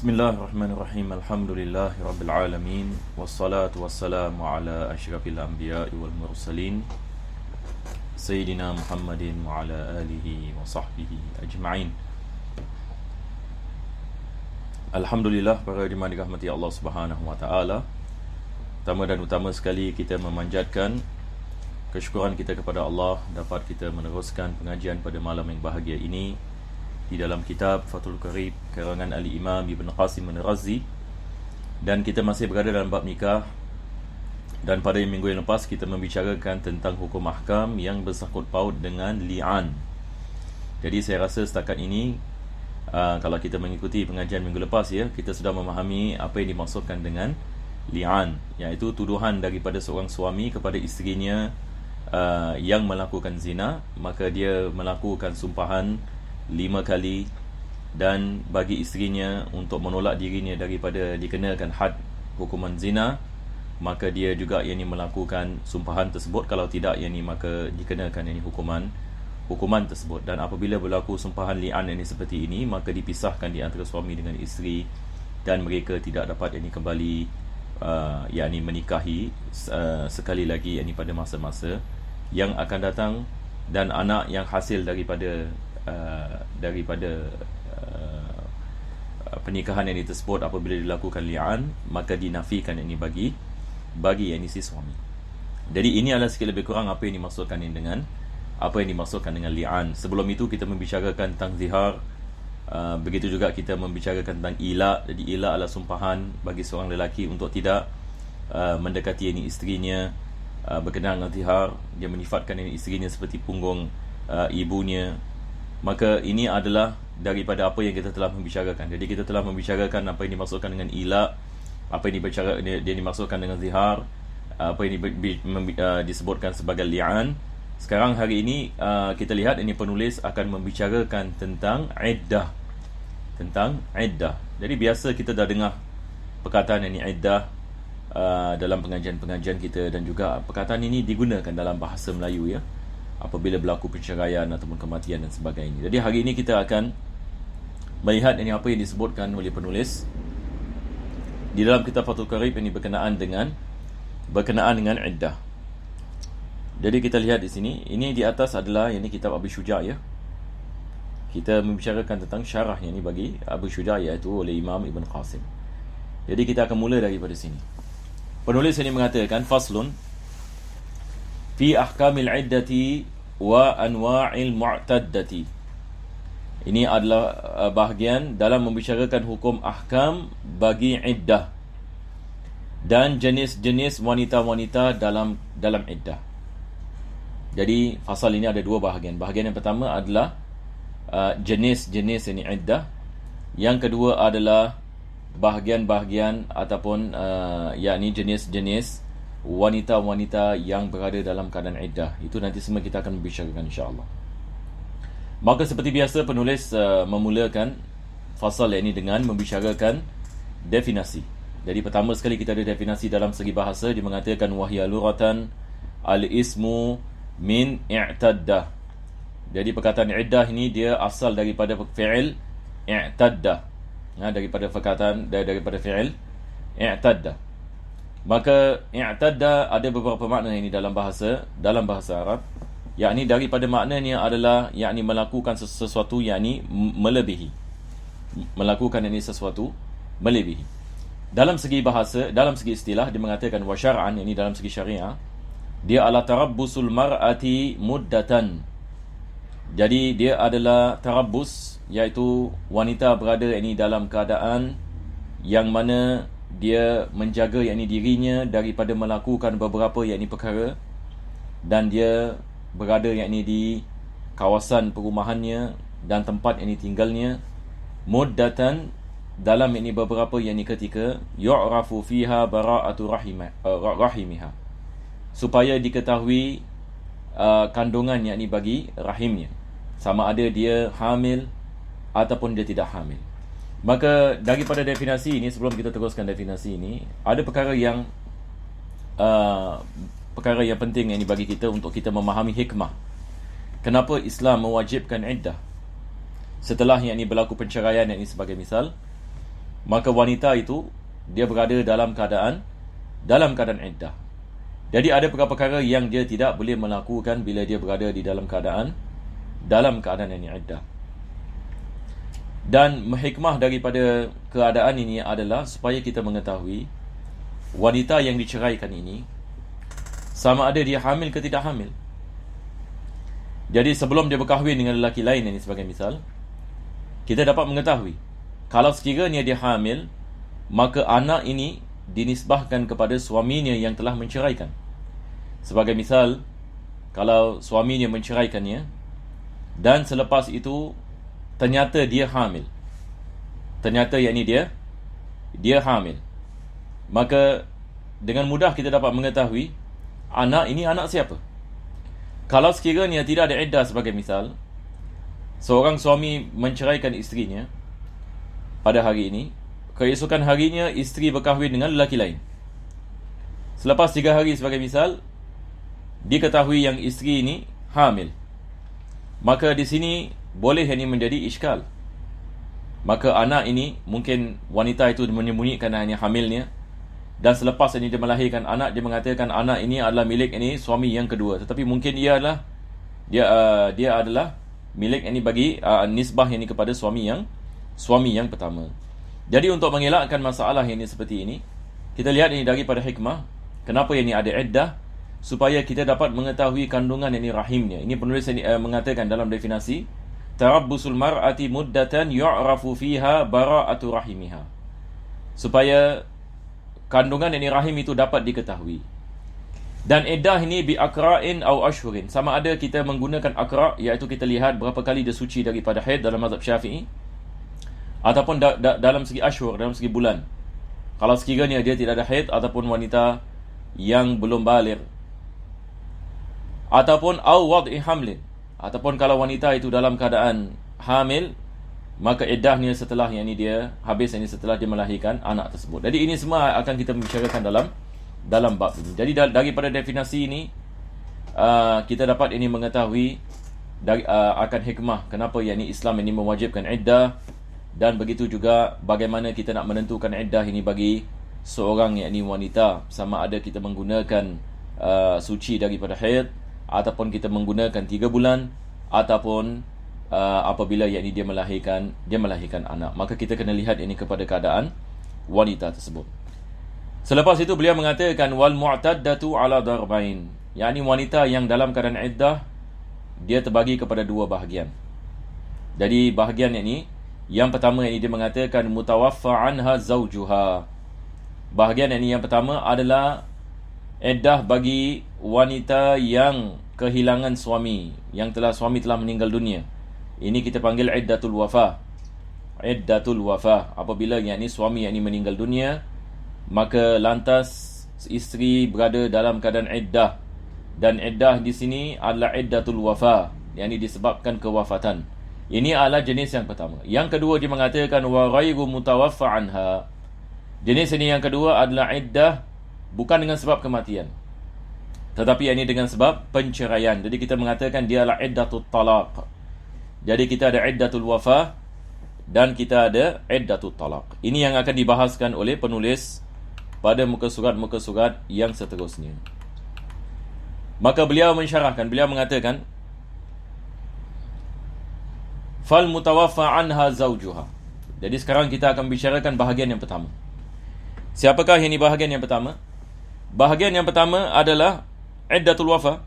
Bismillahirrahmanirrahim. Alhamdulillahirabbil alamin wassalatu wassalamu ala asyrafil anbiya'i wal mursalin sayyidina Muhammadin wa ala alihi wa sahbihi ajma'in. Alhamdulillah, para jemaah dirahmati Allah Subhanahu wa taala. Pertama dan utama sekali kita memanjatkan kesyukuran kita kepada Allah dapat kita meneruskan pengajian pada malam yang bahagia ini di dalam kitab Fathul Qarib karangan Al-Imam Ibn Qasim Ar-Razi, dan kita masih berada dalam bab nikah. Dan pada minggu yang lepas kita membicarakan tentang hukum ahkam yang bersangkut paut dengan li'an. Jadi saya rasa setakat ini kalau kita mengikuti pengajian minggu lepas, ya, kita sudah memahami apa yang dimaksudkan dengan li'an, iaitu tuduhan daripada seorang suami kepada isterinya yang melakukan zina, maka dia melakukan sumpahan 5 kali, dan bagi isterinya untuk menolak dirinya daripada dikenakan had hukuman zina, maka dia juga melakukan sumpahan tersebut. Kalau tidak, maka dikenakan hukuman tersebut. Dan apabila berlaku sumpahan li'an seperti ini, maka dipisahkan di antara suami dengan isteri, dan mereka tidak dapat kembali menikahi sekali lagi pada masa-masa yang akan datang. Dan anak yang hasil daripada pernikahan yang tersebut apabila dilakukan li'an, maka dinafikan bagi si suami. Jadi ini adalah sikit lebih kurang apa yang dimaksudkan dengan li'an. Sebelum itu kita membicarakan tentang zihar, begitu juga kita membicarakan tentang ila. Jadi ila adalah sumpahan bagi seorang lelaki untuk tidak mendekati isterinya berkenaan dengan zihar. Dia menifatkan isterinya seperti punggung ibunya. Maka ini adalah daripada apa yang kita telah membicarakan. Jadi kita telah membicarakan apa yang dimaksudkan dengan ila, apa yang dia dimaksudkan dengan zihar, apa yang disebutkan sebagai li'an. Sekarang hari ini kita lihat penulis akan membicarakan tentang iddah. Jadi biasa kita dah dengar perkataan iddah dalam pengajian-pengajian kita, dan juga perkataan ini digunakan dalam bahasa Melayu, ya, apabila berlaku penceraian ataupun kematian dan sebagainya. Jadi hari ini kita akan melihat apa yang disebutkan oleh penulis di dalam kitab Fathul Qarib berkenaan dengan iddah. Jadi kita lihat di sini, ini di atas adalah kitab Abu Syuja', ya. Kita membicarakan tentang syarah bagi Abu Syuja', iaitu oleh Imam Ibn Qasim. Jadi kita akan mula daripada sini. Penulis ini mengatakan, faslun fi ahkamil iddati wa anwa'il mu'taddati. Ini adalah bahagian dalam membicarakan hukum ahkam bagi iddah dan jenis-jenis wanita-wanita dalam iddah. Jadi fasal ini ada dua bahagian. Bahagian yang pertama adalah jenis-jenis iddah. Yang kedua adalah bahagian-bahagian ataupun jenis-jenis wanita-wanita yang berada dalam keadaan iddah. Itu nanti semua kita akan membicarakan, insya-Allah. Maka seperti biasa penulis memulakan fasal ini dengan membicarakan definisi. Jadi pertama sekali kita ada definisi dalam segi bahasa. Dia mengatakan wahya luratan al-ismu min i'taddah. Jadi perkataan iddah ini dia asal daripada fi'il i'taddah. Daripada fi'il i'taddah. Maka i'tadda ada beberapa makna dalam bahasa Arab. Yakni daripada maknanya adalah melakukan sesuatu melebihi. Melakukan sesuatu melebihi. Dalam segi bahasa, dalam segi istilah dia mengatakan wa syar'an, dalam segi syariah, dia adalah tarabbusul mar'ati muddatan. Jadi dia adalah tarabbus, iaitu wanita berada dalam keadaan yang mana dia menjaga dirinya daripada melakukan beberapa perkara, dan dia berada di kawasan perumahannya dan tempat tinggalnya muddatan dalam beberapa ketika yu'rafu fiha bara'atu rahimiha, supaya diketahui kandungan bagi rahimnya, sama ada dia hamil ataupun dia tidak hamil. Maka daripada definisi ini, sebelum kita teruskan definisi ini, ada perkara yang penting bagi kita untuk kita memahami hikmah kenapa Islam mewajibkan iddah setelah berlaku penceraian sebagai misal. maka wanita itu dia berada dalam keadaan iddah. Jadi ada perkara-perkara yang dia tidak boleh melakukan bila dia berada di dalam keadaan yang iddah. Dan hikmah daripada keadaan ini adalah supaya kita mengetahui wanita yang diceraikan ini sama ada dia hamil ke tidak hamil. Jadi sebelum dia berkahwin dengan lelaki lain, ini sebagai misal, kita dapat mengetahui kalau sekiranya dia hamil, maka anak ini dinisbahkan kepada suaminya yang telah menceraikan. Sebagai misal, kalau suaminya menceraikannya dan selepas itu ternyata dia hamil, ternyata yakni dia hamil, maka dengan mudah kita dapat mengetahui anak ini anak siapa. Kalau sekiranya tidak ada iddah, sebagai misal, seorang suami menceraikan isterinya pada hari ini, keesokan harinya isteri berkahwin dengan lelaki lain. Selepas 3 hari sebagai misal, diketahui yang isteri ini hamil, maka di sini boleh ini menjadi iskal. Maka anak ini, mungkin wanita itu menyembunyikan hanya hamilnya, dan selepas ini dia melahirkan anak, dia mengatakan anak ini adalah milik ini suami yang kedua, tetapi mungkin dia adalah milik ini bagi nisbah ini kepada suami yang pertama. Jadi untuk mengelakkan masalah ini seperti ini, kita lihat ini daripada hikmah kenapa ini ada iddah, supaya kita dapat mengetahui kandungan ini rahimnya. Ini penulis ini mengatakan dalam definisi, tarabbusul mar'ati muddatan yu'rafu fiha bara'atu rahimiha, supaya kandungan ini rahim itu dapat diketahui. Dan iddah ini bi akra'in au ashhurin, sama ada kita menggunakan akra', iaitu kita lihat berapa kali dia suci daripada haid dalam mazhab Syafi'i, ataupun dalam segi ashhur, dalam segi bulan, kalau sekiranya dia tidak ada haid ataupun wanita yang belum baligh, ataupun au wad'i hamlin, ataupun kalau wanita itu dalam keadaan hamil, maka iddahnya setelah yang ini dia habis, ini setelah dia melahirkan anak tersebut. Jadi ini semua akan kita bicarakan dalam bab ini. Jadi daripada definisi ini kita dapat ini mengetahui akan hikmah kenapa yang ini Islam ini mewajibkan iddah, dan begitu juga bagaimana kita nak menentukan iddah ini bagi seorang yang ini wanita, sama ada kita menggunakan suci daripada haid, ataupun kita menggunakan 3 bulan, ataupun apabila yakni dia melahirkan anak. Maka kita kena lihat ini kepada keadaan wanita tersebut. Selepas itu beliau mengatakan wal mu'taddatu ala darbain, yakni wanita yang dalam keadaan iddah dia terbagi kepada 2 bahagian. Jadi bahagian ini, yang pertama ini dia mengatakan mutawaffa anha zawjuha. Bahagian ini yang pertama adalah iddah bagi wanita yang kehilangan suami, suami telah meninggal dunia. Ini kita panggil iddatul wafah. Iddatul wafah, apabila yakni suami yakni meninggal dunia, maka lantas isteri berada dalam keadaan iddah, dan iddah di sini adalah iddatul wafah, yakni disebabkan kewafatan. Ini adalah jenis yang pertama. Yang kedua dia mengatakan wa ghairu mutawaffa anha. Jenis ini yang kedua adalah iddah bukan dengan sebab kematian, tetapi ini dengan sebab penceraian. Jadi kita mengatakan dia adalah iddatul talaq. Jadi kita ada iddatul wafah dan kita ada iddatul talaq. Ini yang akan dibahaskan oleh penulis pada muka surat yang seterusnya. Maka beliau mensyarahkan, beliau mengatakan fal mutawaffa anha zawjuha. Jadi sekarang kita akan bicarakan bahagian yang pertama. Siapakah ini bahagian yang pertama? Bahagian yang pertama adalah iddatul wafah.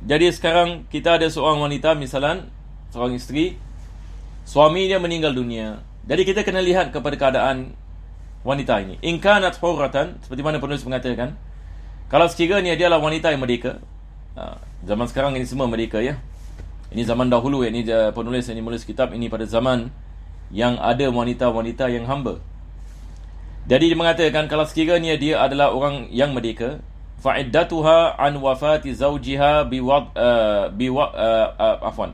Jadi sekarang kita ada seorang wanita, misalan seorang isteri, suaminya meninggal dunia. Jadi kita kena lihat kepada keadaan wanita ini. In kanat hurratan, seperti mana penulis mengatakan, kalau sekiranya dia adalah wanita yang merdeka. Zaman sekarang ini semua merdeka, ya. Ini zaman dahulu, ini penulis ini menulis kitab ini pada zaman yang ada wanita-wanita yang hamba. Jadi dia mengatakan kalau sekiranya dia adalah orang yang merdeka, fa'iddatuha an wafati zawjiha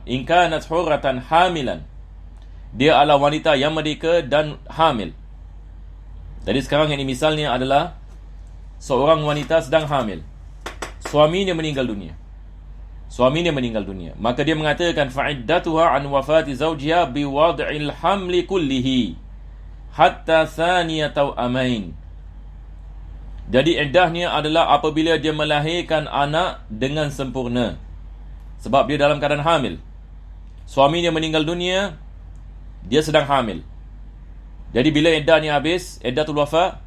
in kanat hurratan hamilan, dia adalah wanita yang merdeka dan hamil. Jadi sekarang ini misalnya adalah seorang wanita sedang hamil, suaminya meninggal dunia. Maka dia mengatakan fa'iddatuha an wafati zawjiha biwad'il hamli kullihi. hatta thaniyatau amain. Jadi iddahnya adalah apabila dia melahirkan anak dengan sempurna, sebab dia dalam keadaan hamil. Suaminya meninggal dunia, dia sedang hamil. Jadi bila iddahnya habis, iddatul wafa,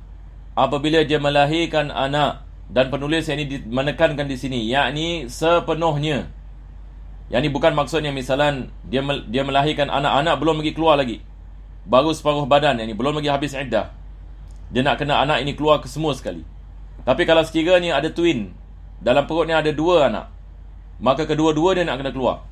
apabila dia melahirkan anak. Dan penulis ini menekankan di sini, yakni sepenuhnya. Yakni bukan maksudnya misalan dia melahirkan anak belum lagi keluar lagi, baru separuh badan, yakni belum lagi habis iddah, dia nak kena anak ini keluar ke semua sekali. Tapi kalau sekiranya ada twin, dalam perutnya ada 2 anak, maka kedua-dua dia nak kena keluar,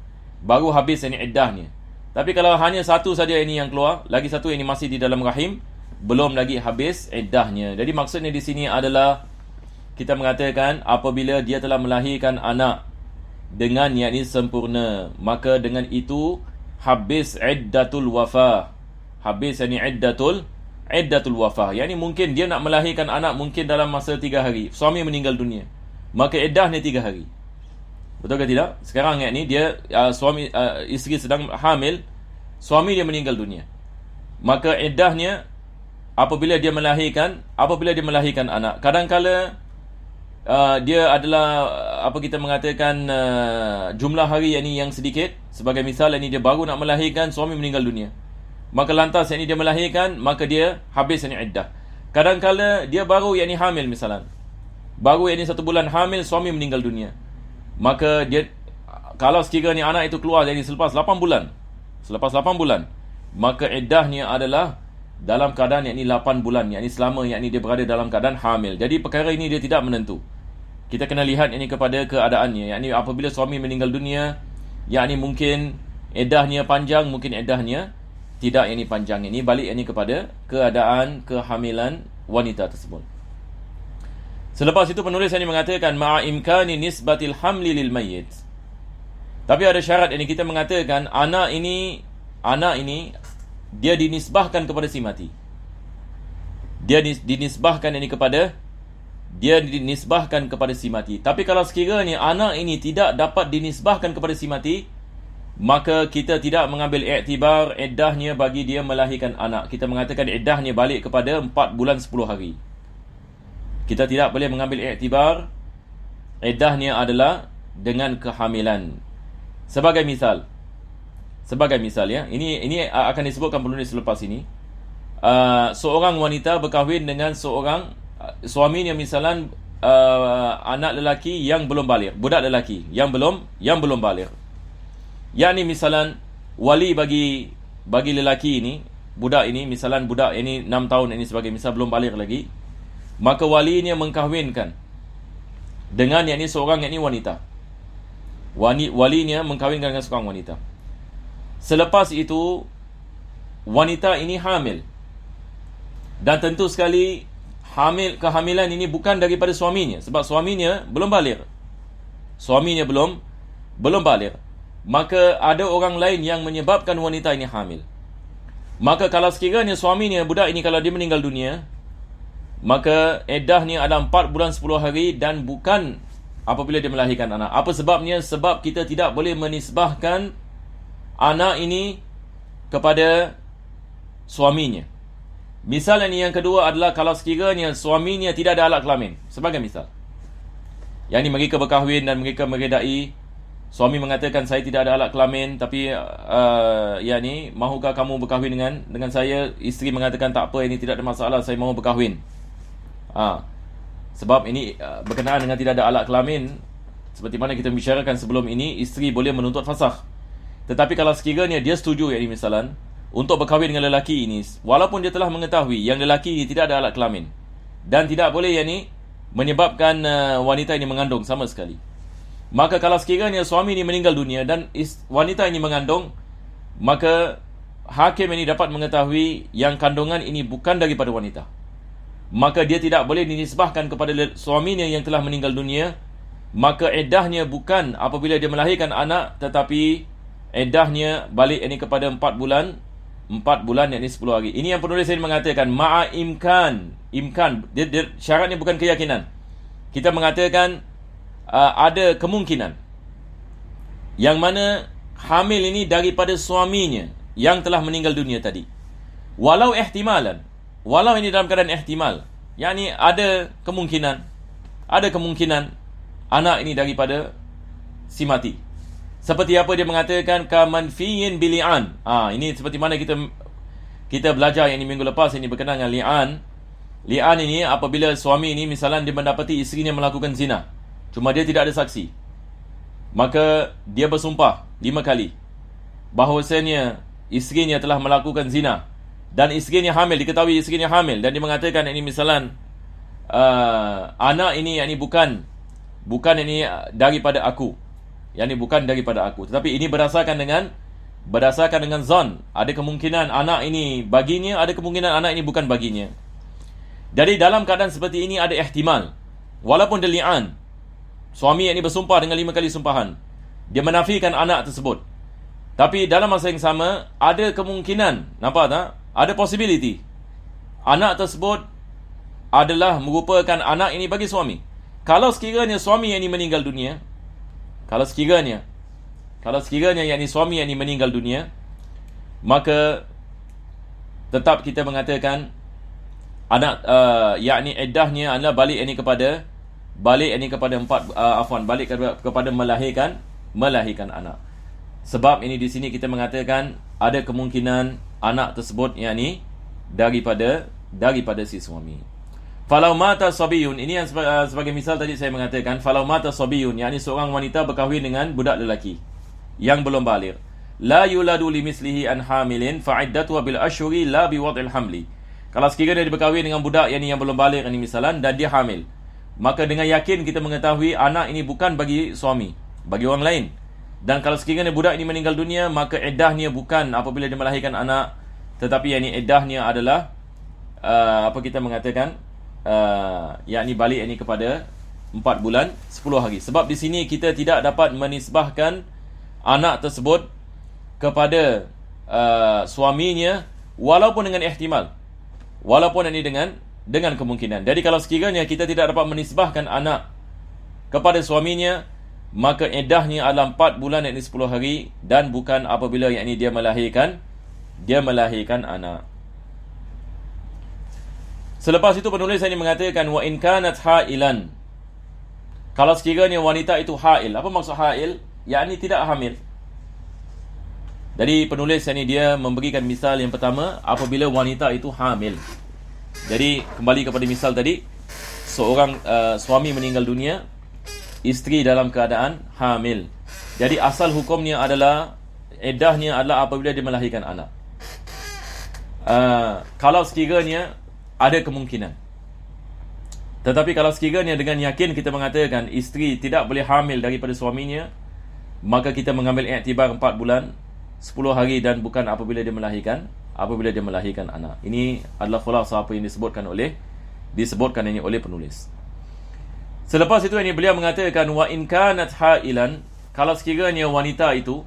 baru habis ini iddahnya. Tapi kalau hanya satu saja ini yang keluar, lagi satu ini masih di dalam rahim, belum lagi habis iddahnya. Jadi maksudnya di sini adalah kita mengatakan apabila dia telah melahirkan anak dengan yakni sempurna, maka dengan itu habis iddatul wafa. Habis yakni iddatul wafah. Yang ini mungkin dia nak melahirkan anak mungkin dalam masa 3 hari. Suami meninggal dunia, maka iddahnya 3 hari. Betul ke tidak? Sekarang ni dia isteri sedang hamil, suami dia meninggal dunia, maka iddahnya apabila dia melahirkan anak. Kadang-kala dia adalah apa kita mengatakan jumlah hari yang sedikit. Sebagai misal dia baru nak melahirkan, suami meninggal dunia, maka lantas dia melahirkan, maka dia habis iddah. Kadang-kala dia baru hamil misalan, baru 1 bulan hamil, suami meninggal dunia, maka dia, kalau sekiranya anak itu keluar selepas 8 bulan, maka iddahnya adalah dalam keadaan 8 bulan, selama dia berada dalam keadaan hamil. Jadi perkara ini dia tidak menentu. Kita kena lihat kepada keadaannya. Apabila suami meninggal dunia, mungkin iddahnya panjang, mungkin iddahnya tidak panjang. Ini balik kepada keadaan kehamilan wanita tersebut. Selepas itu penulis mengatakan ma'a imkani nisbatil hamli lil mayyit. Tapi ada syarat kita mengatakan anak ini dia dinisbahkan kepada si mati. Dia dinisbahkan kepada si mati. Tapi kalau sekiranya anak ini tidak dapat dinisbahkan kepada si mati, maka kita tidak mengambil iktibar iddahnya bagi dia melahirkan anak. Kita mengatakan iddahnya balik kepada 4 bulan 10 hari. Kita tidak boleh mengambil iktibar iddahnya adalah dengan kehamilan. Sebagai misal ya, ini akan disebutkan penulis selepas ini. Seorang wanita berkahwin dengan seorang suaminya misalan anak lelaki yang belum baligh, budak lelaki yang belum baligh. Yakni misalan wali bagi lelaki ini, budak ini misalan budak ini 6 tahun ini sebagai misal belum baligh lagi, maka walinya mengkahwinkan dengan seorang wanita. Walinya mengkahwinkan dengan seorang wanita. Selepas itu wanita ini hamil, dan tentu sekali kehamilan ini bukan daripada suaminya, sebab suaminya belum baligh. Maka ada orang lain yang menyebabkan wanita ini hamil. Maka kalau sekiranya suaminya, budak ini, kalau dia meninggal dunia, maka iddahnya ada 4 bulan 10 hari dan bukan apabila dia melahirkan anak. Apa sebabnya? Sebab kita tidak boleh menisbahkan anak ini kepada suaminya. Misal yang kedua adalah kalau sekiranya suaminya tidak ada alat kelamin. Sebagai misal, mereka berkahwin dan mereka meredai. Suami mengatakan, saya tidak ada alat kelamin, tapi mahukah kamu berkahwin dengan saya? Isteri mengatakan, tak apa, ini tidak ada masalah, saya mahu berkahwin. Sebab ini berkenaan dengan tidak ada alat kelamin. Seperti mana kita bicarakan sebelum ini, isteri boleh menuntut fasakh. Tetapi kalau sekiranya dia setuju misalan untuk berkahwin dengan lelaki ini, walaupun dia telah mengetahui yang lelaki ini tidak ada alat kelamin dan tidak boleh menyebabkan wanita ini mengandung sama sekali, maka kalau sekiranya suami ini meninggal dunia dan wanita ini mengandung, maka hakim ini dapat mengetahui yang kandungan ini bukan daripada wanita, maka dia tidak boleh dinisbahkan kepada suaminya yang telah meninggal dunia. Maka iddahnya bukan apabila dia melahirkan anak, tetapi iddahnya balik kepada 4 bulan 10 hari. Ini yang penulis ini mengatakan ma'a imkan. Dia syaratnya bukan keyakinan. Kita mengatakan ada kemungkinan yang mana hamil ini daripada suaminya yang telah meninggal dunia tadi. Walau ihtimalan, walau ini dalam keadaan ihtimal, yakni ada kemungkinan anak ini daripada si mati. Seperti apa dia mengatakan kamanfiyin bili'an. Ini seperti mana kita belajar yang ini minggu lepas, ini berkenaan dengan li'an. Li'an ini apabila suami ini misalnya dia mendapati isterinya melakukan zina, cuma dia tidak ada saksi, maka dia bersumpah 5 kali bahawasanya isterinya telah melakukan zina dan isterinya hamil, diketahui isterinya hamil, dan dia mengatakan ini misalnya anak ini yakni bukan ini daripada aku, yakni bukan daripada aku, tetapi ini berdasarkan dengan zon, ada kemungkinan anak ini baginya, ada kemungkinan anak ini bukan baginya. Jadi dalam keadaan seperti ini ada ihtimal, walaupun dia li'an, suami ini bersumpah dengan 5 kali sumpahan, dia menafikan anak tersebut, tapi dalam masa yang sama ada kemungkinan, nampak tak? Ada possibility anak tersebut adalah merupakan anak ini bagi suami. Kalau sekiranya suami yang ini meninggal dunia, kalau sekiranya yakni suami yang ini meninggal dunia, maka tetap kita mengatakan anak yakni iddahnya adalah balik kepada melahirkan anak. Sebab ini di sini kita mengatakan ada kemungkinan anak tersebut yakni daripada si suami. Falau mata sabiyun, ini yang sebagai misal tadi saya mengatakan falau mata sabiyun, yakni seorang wanita berkahwin dengan budak lelaki yang belum baligh, la yuladu limislihi an hamilin fa'iddatuha bil ashhuri la biwad'il hamli. Kalau sekiranya dia berkahwin dengan budak yang belum baligh ini misalan, dan dia hamil, maka dengan yakin kita mengetahui anak ini bukan bagi suami, bagi orang lain. Dan kalau sekiranya budak ini meninggal dunia, maka iddahnya bukan apabila dia melahirkan anak, tetapi yakni iddahnya adalah yakni balik ini kepada 4 bulan 10 hari. Sebab di sini kita tidak dapat menisbahkan anak tersebut kepada suaminya, walaupun dengan ihtimal, walaupun ini dengan kemungkinan. Jadi kalau sekiranya kita tidak dapat menisbahkan anak kepada suaminya, maka iddahnya adalah 4 bulan yakni 10 hari, dan bukan apabila yakni dia melahirkan anak. Selepas itu penulis ini mengatakan wa in kanat hailan. Kalau sekiranya wanita itu hail, apa maksud hail? Yakni tidak hamil. Jadi penulis ini dia memberikan misal yang pertama apabila wanita itu hamil. Jadi kembali kepada misal tadi, seorang suami meninggal dunia, isteri dalam keadaan hamil. Jadi asal hukumnya adalah iddahnya adalah apabila dia melahirkan anak. Kalau sekiranya ada kemungkinan, tetapi kalau sekiranya dengan yakin kita mengatakan isteri tidak boleh hamil daripada suaminya, maka kita mengambil iktibar 4 bulan 10 hari dan bukan apabila dia melahirkan anak. Ini adalah khulasah apa yang disebutkan ini oleh penulis. Selepas itu ini beliau mengatakan wa in kanat hailan, kalau sekiranya wanita itu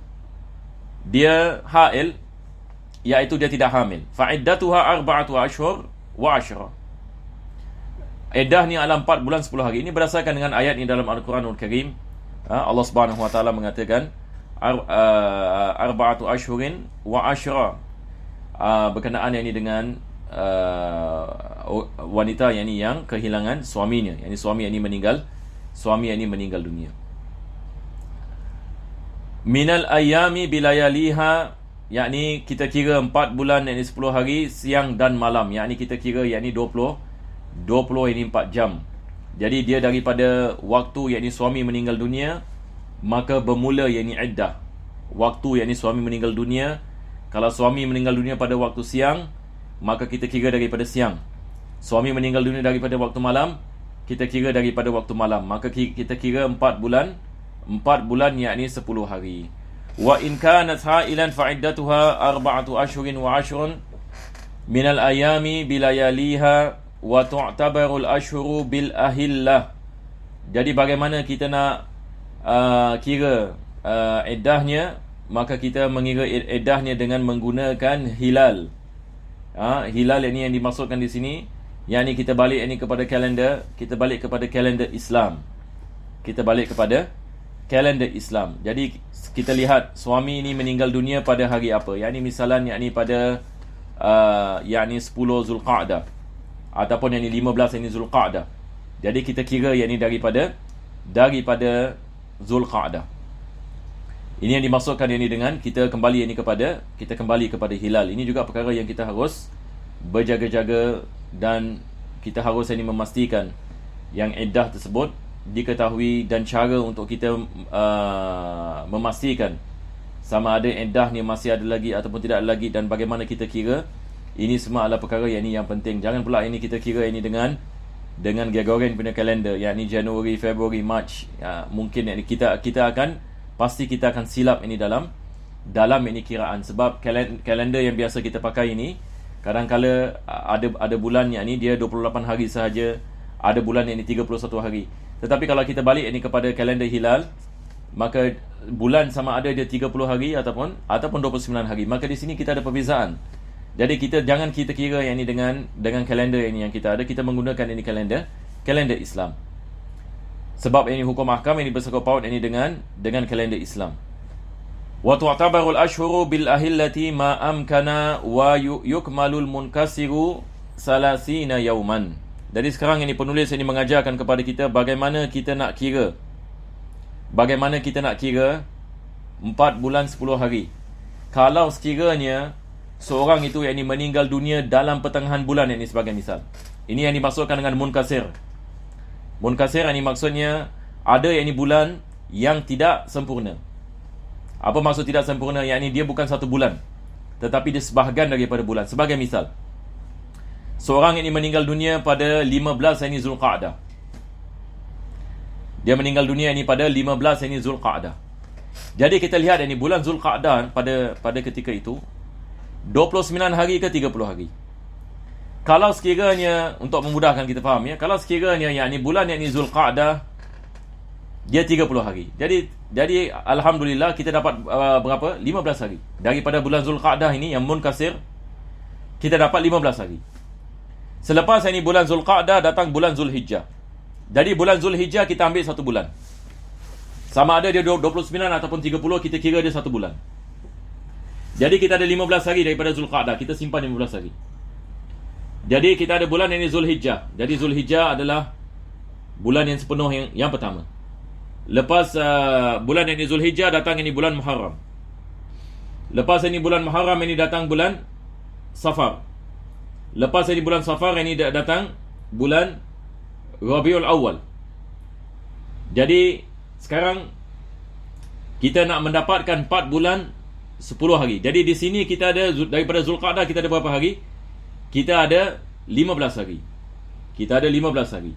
dia hail, iaitu dia tidak hamil, fa iddatuha 4 ashhur wa 10. Iddahnya adalah 4 bulan 10 hari. Ini berdasarkan dengan ayat ini dalam Al-Quranul Karim. Allah Subhanahu wa taala mengatakan 4 ashhurin wa 10, berkenaan ini dengan wanita yang kehilangan suaminya, suami yang meninggal dunia. Minal ayami bilayaliha, yakni kita kira 4 bulan 10 hari siang dan malam, yakni kita kira 20 ini 4 jam. Jadi dia daripada waktu suami meninggal dunia, maka bermula iddah. Waktu suami meninggal dunia, kalau suami meninggal dunia pada waktu siang, maka kita kira daripada siang. Suami meninggal dunia daripada waktu malam, kita kira daripada waktu malam. Maka kita kira 4 bulan yakni 10 hari. Wa in kanat hailan fa iddatuha 4 ashhurin wa 10 min al-ayami bilayaliha wa tu'tabaru al-ashhuru bil ahillah. Jadi bagaimana kita nak kira iddahnya? Maka kita mengira iddahnya dengan menggunakan hilal. Hilal ini yang dimaksudkan di sini, yakni kita balik ini kepada kalender, kita balik kepada kalender Islam. Jadi kita lihat suami ini meninggal dunia pada hari apa. Yakni misalnya pada yakni 10 Zulqa'dah ataupun yakni 15 yakni Zulqa'dah. Jadi kita kira yakni daripada Zulqa'dah. Ini yang dimaksudkan yakni dengan kita kembali kepada hilal. Ini juga perkara yang kita harus berjaga-jaga dan kita harus yakni memastikan yang iddah tersebut diketahui dan cara untuk kita memastikan sama ada iddah ni masih ada lagi ataupun tidak ada lagi dan bagaimana kita kira. Ini semua adalah perkara yang penting. Jangan pula ini kita kira ini dengan Gregorian punya kalender, yakni Januari, Februari, Mac. Mungkin yakni kita akan silap ini dalam ini kiraan, sebab kalender yang biasa kita pakai ini kadang-kala ada bulan yakni dia 28 hari sahaja, ada bulan yakni 31 hari. Tetapi kalau kita balik ini kepada kalender hilal, maka bulan sama ada dia 30 hari ataupun 29 hari. Maka di sini kita ada perbezaan. Jadi jangan kita kira yang ini dengan kalender ini yang kita ada. Kita menggunakan ini kalender Islam. Sebab ini hukum ahkam ini bersangkut paut ini dengan kalender Islam. Wa tu'tabarul ashhuru bil ahillati ma amkana wa yukmalul munkasiru salasina yauman. Jadi sekarang ini penulis ini mengajarkan kepada kita bagaimana kita nak kira 4 bulan 10 hari. Kalau sekiranya seorang itu yang meninggal dunia dalam pertengahan bulan ini sebagai misal. Ini yang dimaksudkan dengan munkasir. Munkasir ini maksudnya ada yang bulan yang tidak sempurna. Apa maksud tidak sempurna? Yang ini dia bukan satu bulan, tetapi dia sebahagian daripada bulan. Sebagai misal, seorang ini meninggal dunia pada 15 ini Zulqa'dah. Dia meninggal dunia ini pada 15 ini Zulqa'dah. Jadi kita lihat ini bulan Zulqa'dah pada ketika itu 29 hari ke 30 hari. Kalau sekiranya, untuk memudahkan kita faham ya, kalau sekiranya yakni bulan yakni Zulqa'dah dia 30 hari. Jadi alhamdulillah kita dapat berapa? 15 hari. Daripada bulan Zulqa'dah ini yang munkasir, kita dapat 15 hari. Selepas ini bulan Zulqa'dah datang bulan Zulhijjah. Jadi bulan Zulhijjah kita ambil satu bulan. Sama ada dia 29 ataupun 30, kita kira dia satu bulan. Jadi kita ada 15 hari daripada Zulqa'dah, kita simpan 15 hari. Jadi kita ada bulan ini Zulhijjah. Jadi Zulhijjah adalah bulan yang sepenuh yang pertama. Lepas bulan ini Zulhijjah datang ini bulan Muharram. Lepas ini bulan Muharram ini datang bulan Safar. Lepas ini bulan Safar ini datang bulan Rabiul Awal. Jadi sekarang kita nak mendapatkan 4 bulan 10 hari. Jadi di sini kita ada daripada Zulqa'dah kita ada berapa hari? Kita ada 15 hari. Kita ada 15 hari.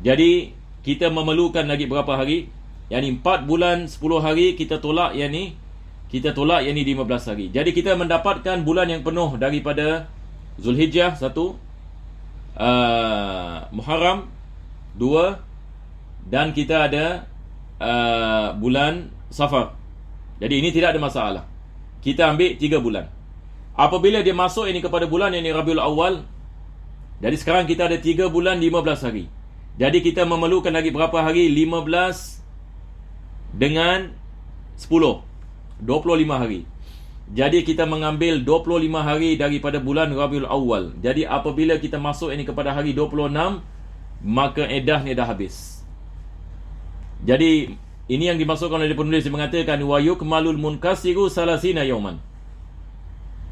Jadi kita memerlukan lagi berapa hari? Yani 4 bulan 10 hari kita tolak yang ni 15 hari. Jadi kita mendapatkan bulan yang penuh daripada Zulhijjah 1, Muharram 2, dan kita ada bulan Safar. Jadi ini tidak ada masalah. Kita ambil 3 bulan. Apabila dia masuk ini kepada bulan yang Rabiul Awal, jadi sekarang kita ada 3 bulan 15 hari. Jadi kita memerlukan lagi berapa hari? 15 dengan 10, 25 hari. Jadi kita mengambil 25 hari daripada bulan Rabiul Awal. Jadi apabila kita masuk ini kepada hari 26, maka iddahnya dah habis. Jadi ini yang dimaksudkan oleh penulis, yang mengatakan wa yukmalul munkasiru salasina yauman.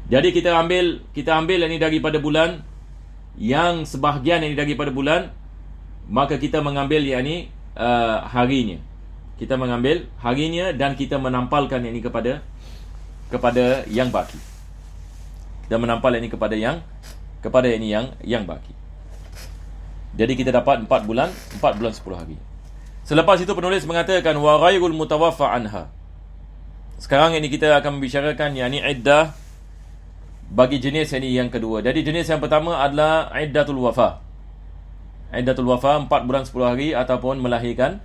Jadi kita ambil ini daripada bulan yang sebahagian ini daripada bulan, maka kita mengambil yakni harinya. Kita mengambil harinya dan kita menampalkan ini kepada yang baki. Kita menampal ini kepada yang baki. Jadi kita dapat 4 bulan 10 hari. Selepas itu penulis mengatakan wa ghairul mutawaffa anha. Sekarang ini kita akan membicarakan yakni iddah bagi jenis yang kedua. Jadi jenis yang pertama adalah iddatul wafa. Iddatul wafa 4 bulan 10 hari ataupun melahirkan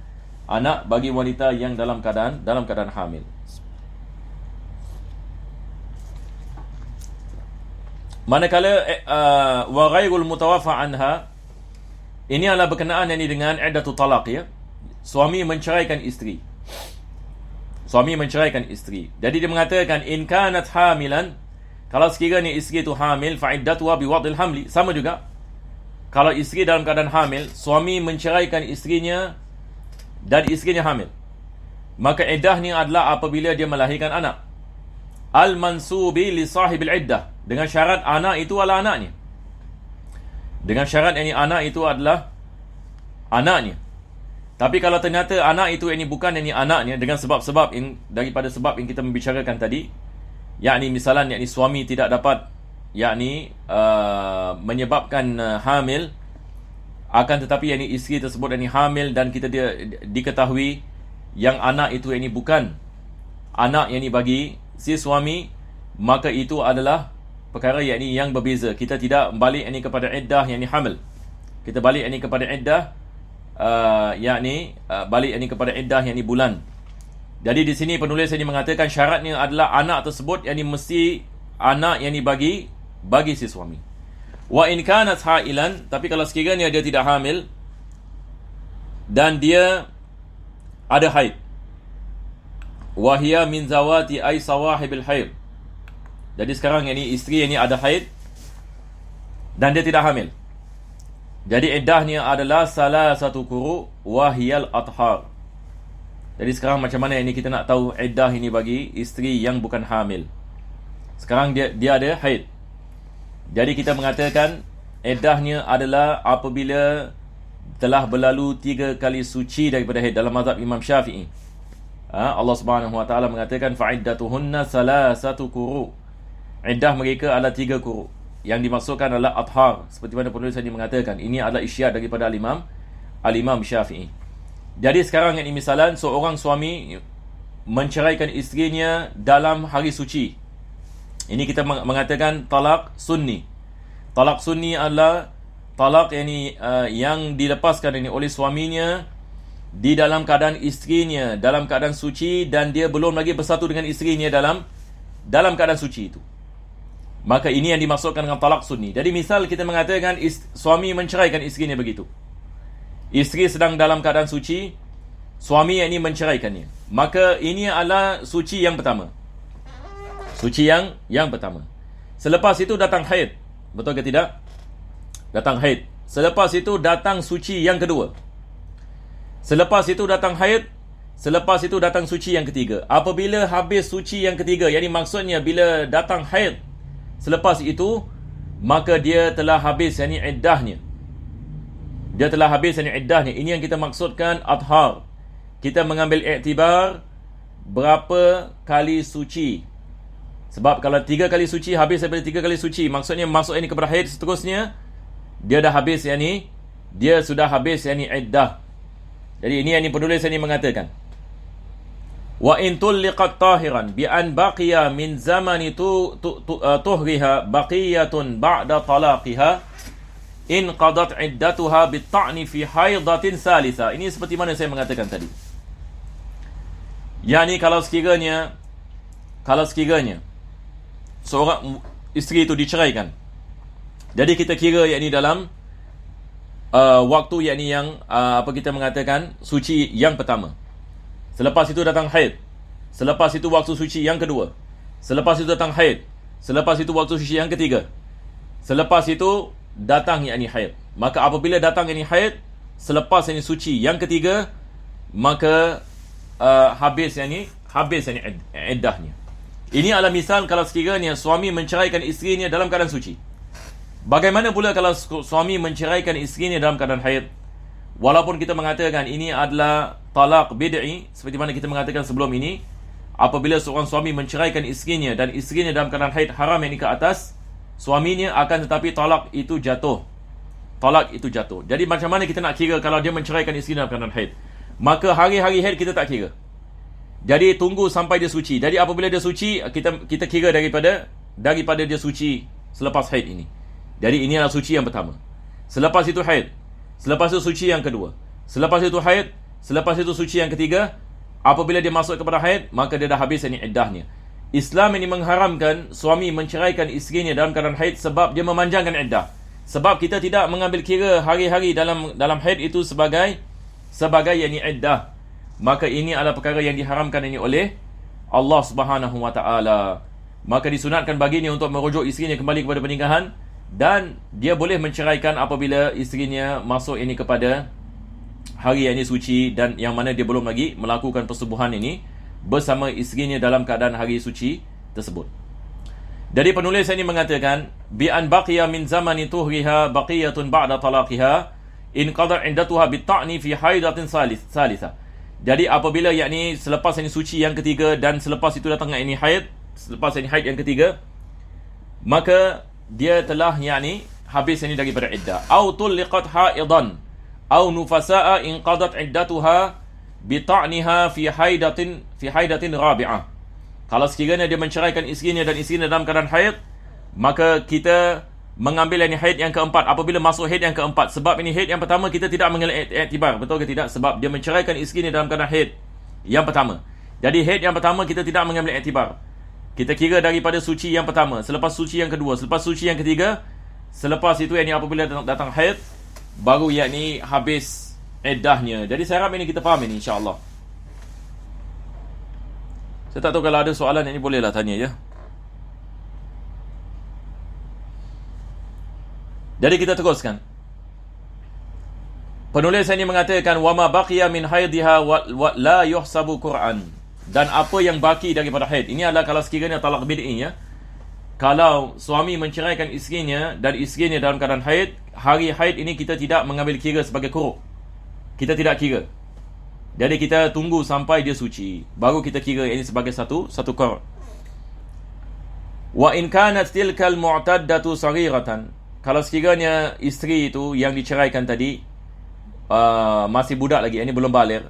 anak bagi wanita yang dalam keadaan hamil. Manakala wa ghairul mutawaffa anha, ini adalah berkenaan ini dengan iddatul talaq ya. Suami menceraikan isteri. Jadi dia mengatakan in kanat hamilan, Kalau sekiranya isteri itu hamil, fa'iddatuha biwad'il hamli, sama juga. Kalau isteri dalam keadaan hamil, suami menceraikan isterinya dan isterinya hamil, maka iddahnya adalah apabila dia melahirkan anak. Al-mansubi li sahibil iddah, dengan syarat anak itu adalah anaknya. Dengan syarat ini anak itu adalah anaknya. Tapi kalau ternyata anak itu ini bukan ini anaknya, dengan sebab-sebab daripada sebab yang kita membicarakan tadi, yakni misalan yakni suami tidak dapat menyebabkan hamil, akan tetapi yakni isteri tersebut yakni hamil dan kita diketahui yang anak itu yakni bukan anak yakni bagi si suami, maka itu adalah perkara yakni yang berbeza. Kita tidak balik yakni kepada iddah yakni hamil. Kita balik yakni kepada iddah balik yakni kepada iddah yakni bulan. Jadi di sini penulis ini mengatakan syaratnya adalah anak tersebut yakni mesti anak yakni bagi si suami. Wa in kanat hailan, tapi kalau sekiranya dia tidak hamil dan dia ada haid, wa hiya min zawati ay sawahibil haid. Jadi sekarang ini isteri ini ada haid dan dia tidak hamil. Jadi iddahnya adalah salah satu quru wa hiyal athhar. Jadi sekarang macam mana ini kita nak tahu iddah ini bagi isteri yang bukan hamil? Sekarang dia ada haid. Jadi kita mengatakan iddahnya adalah apabila telah berlalu 3 kali suci daripada haid dalam mazhab Imam Syafi'i. Allah Subhanahu wa taala mengatakan fa'iddatuhunna salasatu quru. Iddah mereka adalah 3 quru. Yang dimaksudkan adalah athhar, seperti mana penulis tadi mengatakan. Ini adalah isyarat daripada Al-Imam Syafi'i. Jadi sekarang ini misalan seorang suami menceraikan isterinya dalam hari suci. Ini kita mengatakan talak sunni. Talak sunni adalah talak yang dilepaskan oleh suaminya di dalam keadaan isterinya dalam keadaan suci dan dia belum lagi bersatu dengan isterinya dalam keadaan suci itu. Maka ini yang dimaksudkan dengan talak sunni. Jadi misal kita mengatakan suami menceraikan isterinya begitu. Isteri sedang dalam keadaan suci, suami yang ini menceraikannya. Maka ini adalah suci yang pertama. Suci yang pertama. Selepas itu datang haid. Betul ke tidak? Datang haid. Selepas itu datang suci yang kedua. Selepas itu datang haid. Selepas itu datang suci yang ketiga. Apabila habis suci yang ketiga, yakni maksudnya bila datang haid, selepas itu maka dia telah habis yakni iddahnya. Dia telah habis yakni iddahnya. Ini yang kita maksudkan athhar. Kita mengambil iktibar berapa kali suci. Sebab kalau 3 kali suci habis daripada 3 kali suci, maksudnya masuk ini kepada haid seterusnya, dia dah habis dia sudah habis iddah. Jadi ini yang penulis ini mengatakan wa in tulliqat tahiran bi an baqiya min zamani tuhriha baqiyatun ba'da talaqiha in qadat iddatuha bit-ta'ni fi haidatin salisa. Ini seperti mana saya mengatakan tadi. Yani kalau sekiranya seorang isteri itu diceraikan, jadi kita kira yakni dalam waktu yakni yang apa kita mengatakan suci yang pertama. Selepas itu datang haid. Selepas itu waktu suci yang kedua. Selepas itu datang haid. Selepas itu waktu suci yang ketiga. Selepas itu datang yakni haid. Maka apabila datang yakni haid selepas yakni suci yang ketiga, maka habis iddahnya. Ini adalah misal kalau sekiranya suami menceraikan isterinya dalam keadaan suci. Bagaimana pula kalau suami menceraikan isterinya dalam keadaan haid? Walaupun kita mengatakan ini adalah talak bid'i, seperti mana kita mengatakan sebelum ini, apabila seorang suami menceraikan isterinya dan isterinya dalam keadaan haid haram yang ke atas suaminya, akan tetapi talak itu jatuh. Talak itu jatuh. Jadi macam mana kita nak kira kalau dia menceraikan isterinya dalam keadaan haid? Maka hari-hari haid kita tak kira. Jadi tunggu sampai dia suci. Jadi apabila dia suci, kita kira daripada dia suci selepas haid ini. Jadi ini adalah suci yang pertama. Selepas itu haid. Selepas itu suci yang kedua. Selepas itu haid. Selepas itu suci yang ketiga. Apabila dia masuk kepada haid, maka dia dah habis ini iddahnya. Islam ini mengharamkan suami menceraikan isterinya dalam keadaan haid sebab dia memanjangkan iddah. Sebab kita tidak mengambil kira hari-hari dalam haid itu sebagai yakni iddah. Maka ini adalah perkara yang diharamkan ini oleh Allah Subhanahu wa taala. maka disunatkan baginya untuk merujuk isterinya kembali kepada pernikahan, dan dia boleh menceraikan apabila isterinya masuk ini kepada hari yang ini suci, dan yang mana dia belum lagi melakukan persubuhan ini bersama isterinya dalam keadaan hari suci tersebut. Jadi penulis ini mengatakan bi an baqiya min zamani tuhriha baqiyatun ba'da talaqiha in qada iddatuha bi ta'ni fi haidatin salisa. Jadi apabila yakni selepas ini suci yang ketiga dan selepas itu datang ini haid, selepas ini haid yang ketiga, maka dia telah yakni habis ini daripada iddah. Au tulliqat haidan au nufasaa in qadat iddatuha bi ta'niha fi haidatin rabi'ah. Kalau sekiranya dia menceraikan isterinya dan isterinya dalam keadaan haid, maka kita mengambil ini haid yang keempat apabila masuk haid yang keempat. Sebab ini haid yang pertama kita tidak mengambil iktibar. Betul ke tidak? Sebab dia menceraikan isterinya dalam keadaan haid yang pertama. Jadi haid yang pertama kita tidak mengambil iktibar. Kita kira daripada suci yang pertama, selepas suci yang kedua, selepas suci yang ketiga, selepas itu yakni apabila datang haid, baru yakni habis iddahnya. Jadi saya harap ini kita faham ini, insya-Allah. Saya tak tahu kalau ada soalan ini bolehlah tanya ya. Jadi kita teruskan. Penulis ini mengatakan wa ma baqiya min haidha wa la yuhsabu Quran. Dan apa yang baki daripada haid. Ini adalah kalau sekiranya talak bid'i ya. Kalau suami menceraikan isterinya dan isterinya dalam keadaan haid, hari haid ini kita tidak mengambil kira sebagai quru'. Kita tidak kira. Jadi kita tunggu sampai dia suci, baru kita kira ini sebagai satu qur'. Wa in kanat tilkal mu'taddatu saghiratan. Kalau sekiranya isteri itu yang diceraikan tadi masih budak lagi, ini belum baligh,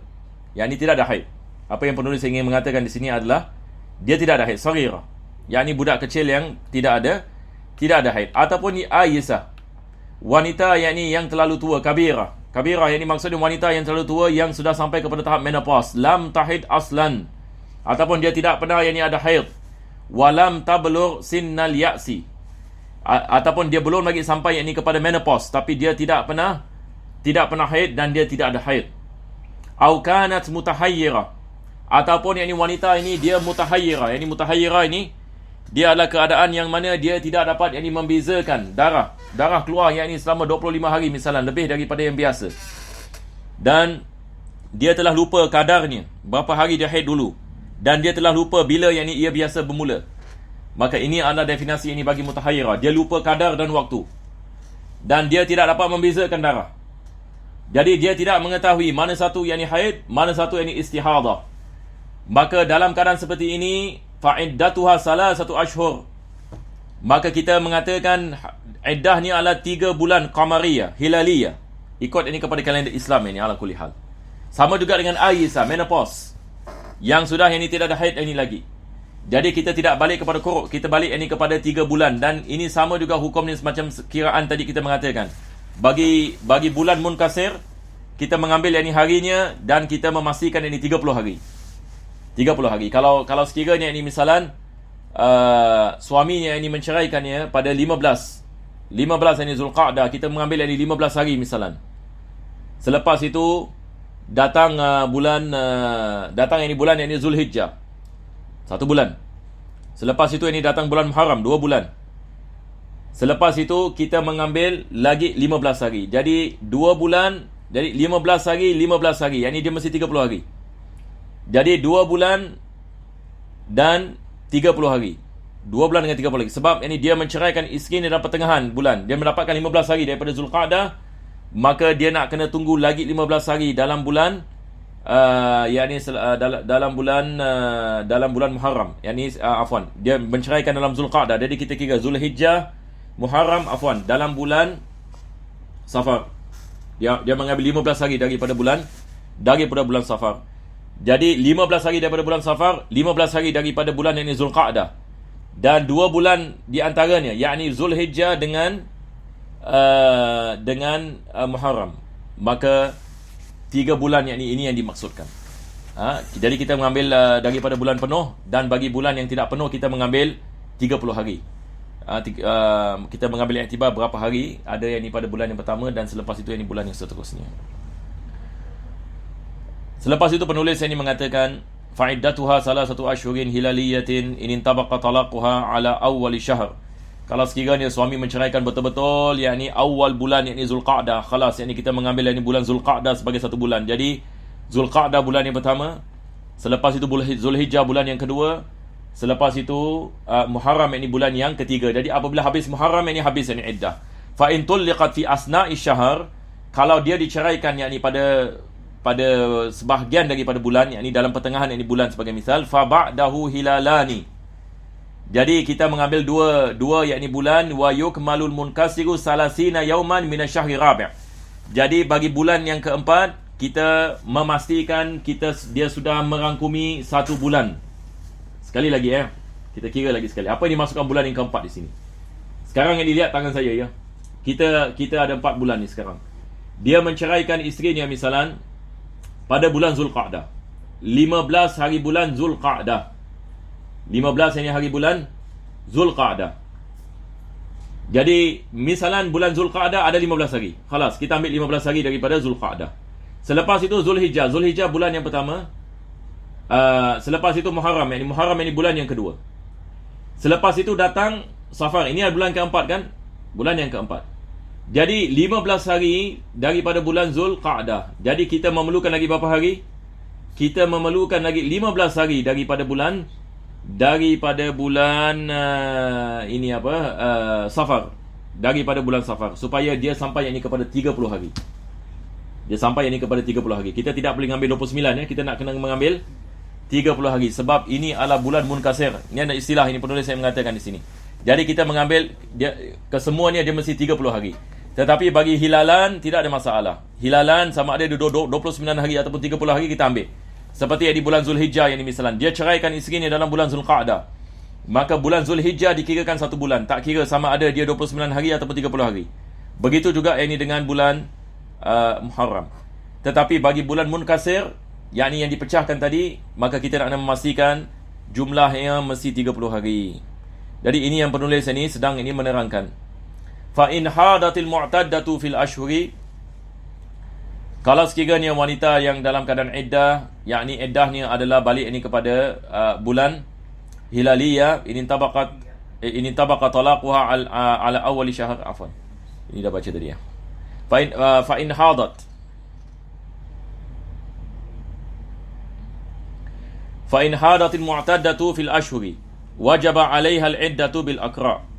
yang ini tidak ada haid. Apa yang penulis ingin mengatakan di sini adalah dia tidak ada haid, saghirah. Yang ini budak kecil yang tidak ada haid, ataupun ayisah, wanita yang terlalu tua, kabirah. Kabirah yang ini maksudnya wanita yang terlalu tua yang sudah sampai kepada tahap menopause, lam tahid aslan, ataupun dia tidak pernah yang ini ada haid, walam tablugh sinnal ya'si, ataupun dia belum lagi sampai yang ini kepada menopause tapi dia tidak pernah haid dan dia tidak ada haid. Au kanat mutahayyirah, ataupun yang ini wanita ini dia mutahayyirah. Yang ini mutahayyirah ini dia adalah keadaan yang mana dia tidak dapat yang ini membezakan darah keluar yang ini selama 25 hari misalnya, lebih daripada yang biasa, dan dia telah lupa kadarnya, berapa hari dia haid dulu, dan dia telah lupa bila yang ini ia biasa bermula. Maka ini adalah definisi ini bagi mutahayyirah. Dia lupa kadar dan waktu, dan dia tidak dapat membezakan darah. Jadi dia tidak mengetahui mana satu yang ini haid, mana satu yang ini istihadah. Maka dalam keadaan seperti ini, fa'iddatuha salasatu ashhur, maka kita mengatakan iddahnya adalah 3 bulan qamariyah, hilaliyah, ikut ini kepada kalender Islam ini ala kulli hal. Sama juga dengan Aisyah, menopause, yang sudah ini tidak ada haid ini lagi. Jadi kita tidak balik kepada quru', kita balik ini kepada 3 bulan. Dan ini sama juga hukumnya semacam kiraan tadi kita mengatakan. Bagi bulan munkasir, kita mengambil ini harinya dan kita memastikan ini 30 hari. 30 hari. Kalau sekiranya ini misalan suaminya ini menceraikannya pada 15 ini Zulqa'dah, kita mengambil ini 15 hari misalan. Selepas itu datang bulan ini Zulhijjah, 1 bulan. Selepas itu ini datang bulan Muharram, 2 bulan. Selepas itu kita mengambil lagi 15 hari. Jadi 2 bulan, jadi 15 hari. Yang ini dia mesti 30 hari. Jadi 2 bulan dan 30 hari. 2 bulan dengan 30 hari. Sebab ini dia menceraikan isteri dalam pertengahan bulan. Dia mendapatkan 15 hari daripada Zulqa'dah, maka dia nak kena tunggu lagi 15 hari dalam bulan dalam bulan Muharram. Dia menceraikan dalam Zulqa'dah. Jadi kita kira Zulhijjah, Muharram, dalam bulan Safar. Dia mengambil 15 hari daripada bulan Safar. Jadi 15 hari daripada bulan Safar, 15 hari daripada bulan ini Zulqa'dah, dan 2 bulan di antaranya, yakni Zulhijjah dengan Muharram. Maka 3 bulan ini yang dimaksudkan. Jadi kita mengambil daripada bulan penuh, dan bagi bulan yang tidak penuh kita mengambil 30 hari. Kita mengambil iktibar berapa hari ada yang ini pada bulan yang pertama, dan selepas itu yang ini bulan yang seterusnya. Selepas itu penulis ini mengatakan fa'iddatuha salasatu ashhurin hilaliyatin in intabaqa talaquha ala awwal syahr. Kalau sekiranya suami menceraikan betul-betul yakni awal bulan yakni Zulqa'dah, khalas yakni kita mengambil yakni bulan Zulqa'dah sebagai satu bulan. Jadi Zulqa'dah bulan yang pertama, selepas itu Zulhijjah bulan yang kedua, selepas itu Muharram yakni bulan yang ketiga. Jadi apabila habis Muharram yakni habis yakni iddah. Fa in tulliqat fi asna'i syahr, kalau dia diceraikan yakni pada sebahagian daripada bulan, yakni dalam pertengahan yakni bulan sebagai misal, fa ba'dahu hilalani. Jadi kita mengambil dua yakni bulan, wa yukmalul munkasiru salasina yauman minasyahri rabi'. Jadi bagi bulan yang keempat kita memastikan dia sudah merangkumi satu bulan. Sekali lagi kita kira lagi sekali. Apa yang dimasukkan bulan yang keempat di sini? Sekarang yang dilihat tangan saya ya. Kita ada 4 bulan ni sekarang. Dia menceraikan isterinya misalan pada bulan Zulqa'dah, 15 hari bulan Zulqa'dah, 15 ini hari bulan Zulqa'dah. Jadi misalan bulan Zulqa'dah ada 15 hari, khalas kita ambil 15 hari daripada Zulqa'dah. Selepas itu Zulhijjah bulan yang pertama. Selepas itu Muharram ini bulan yang kedua. Selepas itu datang Safar, ini adalah bulan keempat kan, bulan yang keempat. Jadi 15 hari daripada bulan Zulqa'dah. Jadi kita memerlukan lagi berapa hari? Kita memerlukan lagi 15 hari daripada bulan Safar. Daripada bulan Safar, supaya dia sampai yang ini kepada 30 hari. Dia sampai yang ini kepada 30 hari. Kita tidak boleh mengambil 29 ya. Kita nak kena mengambil 30 hari sebab ini adalah bulan munkasir. Ini ada istilah ini penulis saya mengatakan di sini. Jadi kita mengambil kesemuanya dia mesti 30 hari. Tetapi bagi hilalan tidak ada masalah. Hilalan sama ada 29 hari ataupun 30 hari kita ambil. Seperti yang di bulan Zulhijjah yang ini misalan, dia ceraikan isterinya dalam bulan Zulqa'dah, maka bulan Zulhijjah dikirakan satu bulan, tak kira sama ada dia 29 hari ataupun 30 hari. Begitu juga yang ini dengan bulan Muharram. Tetapi bagi bulan munkasir, yakni yang dipecahkan tadi, maka kita nak memastikan jumlahnya mesti 30 hari. Jadi ini yang penulis ini sedang ini menerangkan. Fa in hadatil mu'taddatu fil ashhuri, kalau sekiranya wanita yang dalam keadaan iddah, yakni iddahnya adalah balik ini kepada bulan hilaliyah, ini tabaqa talaquha ala awwal syahr, afwan. Ini dah baca tadi ya. Fa in hadat, fa in hadatil mu'taddatu fil ashhuri wajaba 'alaiha al-iddatu bil aqra'.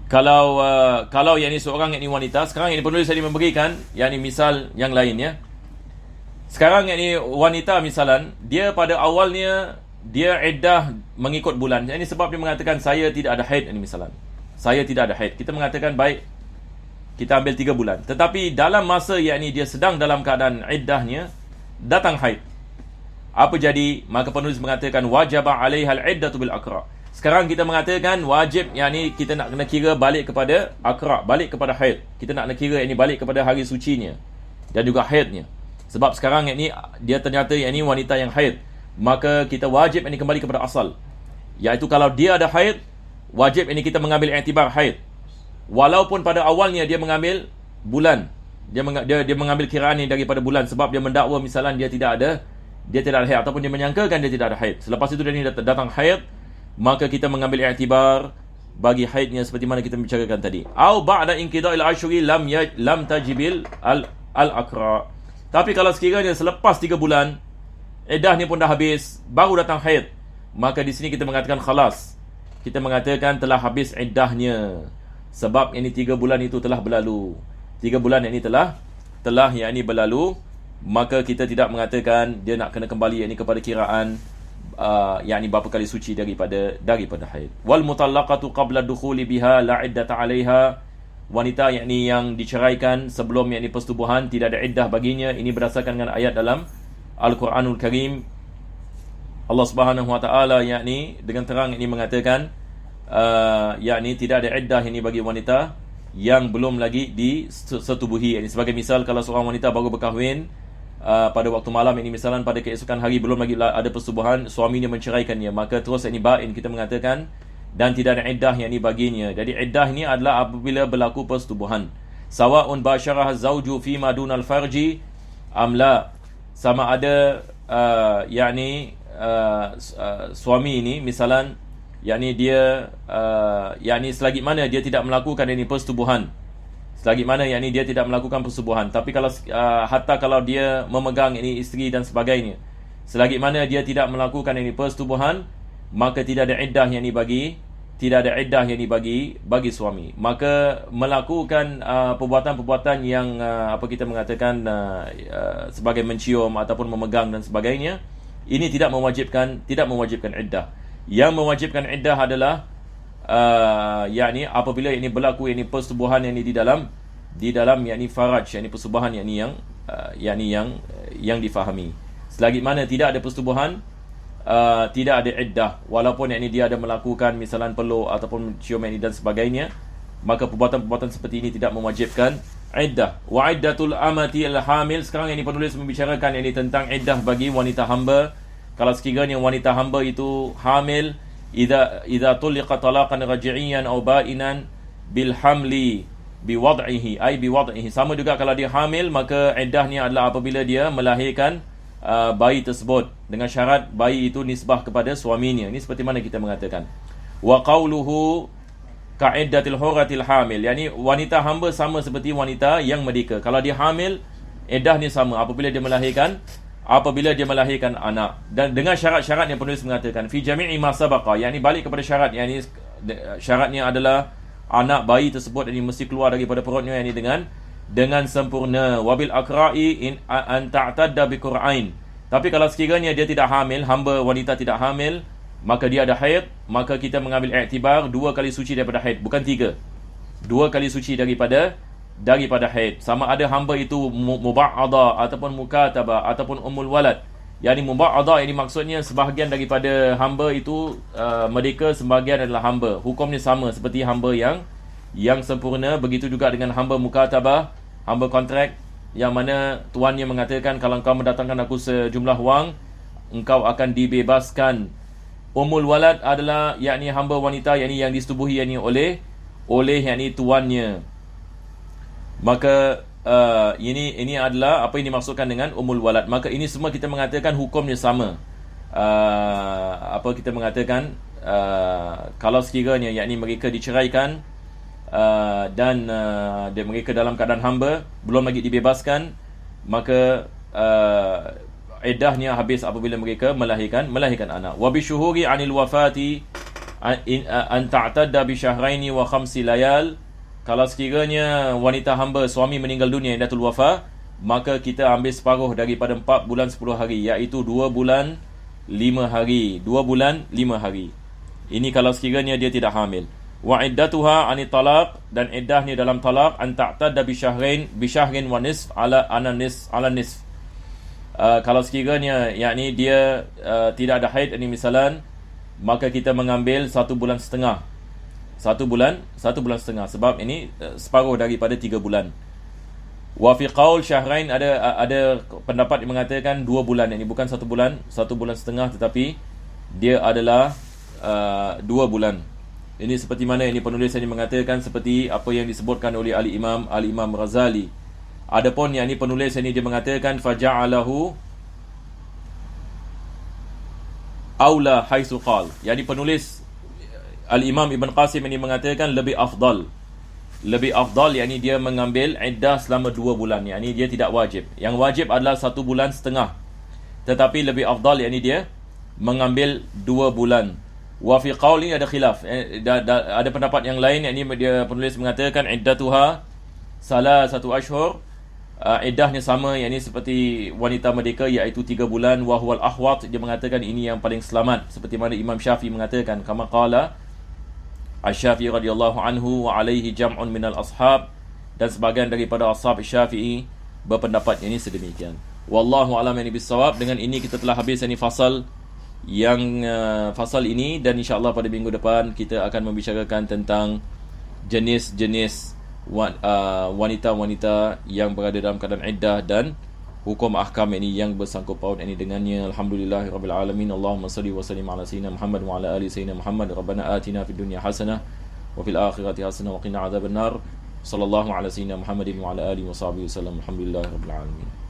Kalau yang ini seorang yang ini wanita, sekarang yang ini penulis tadi memberikan yang ini misal yang lain ya. Sekarang yang ini wanita misalan, dia pada awalnya dia iddah mengikut bulan. Ini sebab dia mengatakan saya tidak ada haid ini misalan. Saya tidak ada haid. Kita mengatakan baik, kita ambil 3 bulan. Tetapi dalam masa yang ini dia sedang dalam keadaan iddahnya datang haid. Apa jadi? Maka penulis mengatakan wajaba 'alaiha al-iddatu bil aqra'. Sekarang kita mengatakan wajib, yang ni kita nak kena kira balik kepada akra', balik kepada haid. Kita nak kena kira yang ni balik kepada hari sucinya dan juga haidnya. Sebab sekarang yang ni dia ternyata yang ni wanita yang haid, maka kita wajib yang ni kembali kepada asal, iaitu kalau dia ada haid, wajib yang ni kita mengambil iktibar haid. Walaupun pada awalnya dia mengambil bulan, dia mengambil kiraan ni daripada bulan, sebab dia mendakwa misalan dia tidak ada haid, ataupun dia menyangkakan dia tidak ada haid. Selepas itu dia ni datang haid, maka kita mengambil iktibar bagi haidnya seperti mana kita bicarakan tadi. Au ba'da inqida'il ashri lam tajibil al-aqra'. Tapi kalau sekiranya selepas 3 bulan iddahnya pun dah habis, baru datang haid, maka di sini kita mengatakan khalas. Kita mengatakan telah habis iddahnya. Sebab yang ini 3 bulan itu telah berlalu. 3 bulan yang ini telah yang ini berlalu, maka kita tidak mengatakan dia nak kena kembali yang ini kepada kiraan yakni berapa kali suci daripada haid. Wal mutallaqatu qabla dukhuli biha la iddata 'alaiha. Wanita yakni yang diceraikan sebelum yakni persetubuhan tidak ada iddah baginya. Ini berdasarkan dengan ayat dalam Al-Quranul Karim. Allah Subhanahu wa taala yakni dengan terang ini mengatakan yakni tidak ada iddah ini bagi wanita yang belum lagi disetubuhi. Ini sebagai misal, kalau seorang wanita baru berkahwin pada waktu malam ini misalan, pada keesokan hari belum lagi ada persetubuhan, suaminya menceraikannya, maka terus ini ba'in kita mengatakan, dan tidak ada iddah yang ini baginya. Jadi iddah ini adalah apabila berlaku persetubuhan. Sawa'un basyarah az-zawju fi ma dunal farji am la. Sama ada suami ini misalan dia selagi mana dia tidak melakukan ini persetubuhan, selagi mana dia tidak melakukan persetubuhan, tapi kalau hatta kalau dia memegang ini isteri dan sebagainya, selagi mana dia tidak melakukan ini persetubuhan, maka tidak ada iddah bagi suami. Maka melakukan perbuatan-perbuatan yang kita mengatakan sebagai mencium ataupun memegang dan sebagainya, ini tidak mewajibkan iddah. Yang mewajibkan iddah adalah apabila ini berlaku persetubuhan di dalam faraj, persetubuhan yang difahami. Selagi mana tidak ada persetubuhan, tidak ada iddah, walaupun dia ada melakukan misalan peluk ataupun cium dan sebagainya, maka perbuatan-perbuatan seperti ini tidak mewajibkan iddah. Wa iddatul amati al-hamil. Sekarang penulis membicarakan tentang iddah bagi wanita hamba. Kalau sekiranya wanita hamba itu hamil, idza tuliqa talaqan raj'iyan aw ba'inan bil hamli biwad'ihi, sama juga kalau dia hamil, maka iddahnya adalah apabila dia melahirkan bayi tersebut, dengan syarat bayi itu nisbah kepada suaminya. Ini seperti mana kita mengatakan wa qawluhu ka'iddatil huratil hamil, wanita hamba sama seperti wanita yang merdeka. Kalau dia hamil, iddahnya sama apabila dia melahirkan anak. Dan dengan syarat-syarat yang penulis mengatakan fi jami'i ma sabaqa, balik kepada syarat, syaratnya adalah anak bayi tersebut ini mesti keluar daripada perutnya dengan sempurna. Wabil akra'i in an ta'tadda bi qur'ain. Tapi kalau sekiranya dia tidak hamil, hamba wanita tidak hamil, maka dia ada haid, maka kita mengambil iktibar 2 kali suci daripada haid, bukan 3. 2 kali suci daripada haid. Sama ada hamba itu muba'adha ataupun mukataba ataupun ummul walad. Muba'adha ini maksudnya sebahagian daripada hamba itu merdeka, sebahagian adalah hamba. Hukumnya sama seperti hamba yang sempurna. Begitu juga dengan hamba mukatabah, hamba kontrak, yang mana tuannya mengatakan kalau engkau mendatangkan aku sejumlah wang, engkau akan dibebaskan. Ummul walad adalah hamba wanita yang disetubuhi oleh tuannya. Maka ini adalah apa yang dimaksudkan dengan ummul walad. Maka ini semua kita mengatakan hukumnya sama. Kita mengatakan kalau sekiranya mereka diceraikan dan mereka dalam keadaan hamba, belum lagi dibebaskan, maka iddahnya habis apabila mereka melahirkan anak. Wa bi syuhuri 'anil wafati an ta'tadda bi syahraini wa 5 layal. Kalau sekiranya wanita hamba suami meninggal dunia, iddatul wafa, maka kita ambil separuh daripada 4 bulan 10 hari, iaitu 2 bulan 5 hari. 2 bulan 5 hari. Ini kalau sekiranya dia tidak hamil. Wa iddatuha 'anil talaq, dan iddahnya dalam talaq an ta'tadda bi syahrin wa nisf ala nisf. Kalau sekiranya dia tidak ada haid misalan, maka kita mengambil 1 bulan setengah. 1 bulan setengah, sebab ini separuh daripada 3 bulan. Wa fi qaul syahrain, ada pendapat yang mengatakan 2 bulan. Ini bukan 1 bulan setengah, tetapi dia adalah 2 bulan. Ini seperti mana ini penulis ini mengatakan, seperti apa yang disebutkan oleh Al-Imam Razali. Adapun yang ini penulis ini dia mengatakan faja'alahu aula haitsu qal. Yang penulis Al-Imam Ibn Qasim ini mengatakan lebih afdal, yakni dia mengambil iddah selama 2 bulan. Yakni dia tidak wajib. Yang wajib adalah 1 bulan setengah. Tetapi lebih afdal yakni dia mengambil 2 bulan. Wa fi qauli ada khilaf. Ada pendapat yang lain, yakni dia penulis mengatakan iddatuha salasatu ashhur. Iddahnya sama, yakni seperti wanita merdeka, iaitu 3 bulan. Wa huwal ahwat, dia mengatakan ini yang paling selamat, seperti mana Imam Syafi'i mengatakan, kama qala Asy-Syafi'i radhiyallahu anhu wa alaihi jam'un minal ashab, dan sebagian daripada ashab Syafi'i berpendapat ini sedemikian. Wallahu a'lam bissawab. Dengan ini kita telah habis fasal ini, dan insya-Allah pada minggu depan kita akan membicarakan tentang jenis-jenis wanita-wanita yang berada dalam keadaan iddah dan hukum ahkam ini yang bersangkut paut ini dengannya. Alhamdulillahirabbil alamin. Allahumma shalli wa sallim ala sayyidina Muhammad wa ala ali sayyidina Muhammad. Rabbana atina fid dunya hasanah wa fil akhirati hasanah wa qina adzabannar. Sallallahu ala sayyidina Muhammadin wa ala alihi wa sahbihi wasallam. Alhamdulillahirabbil alamin.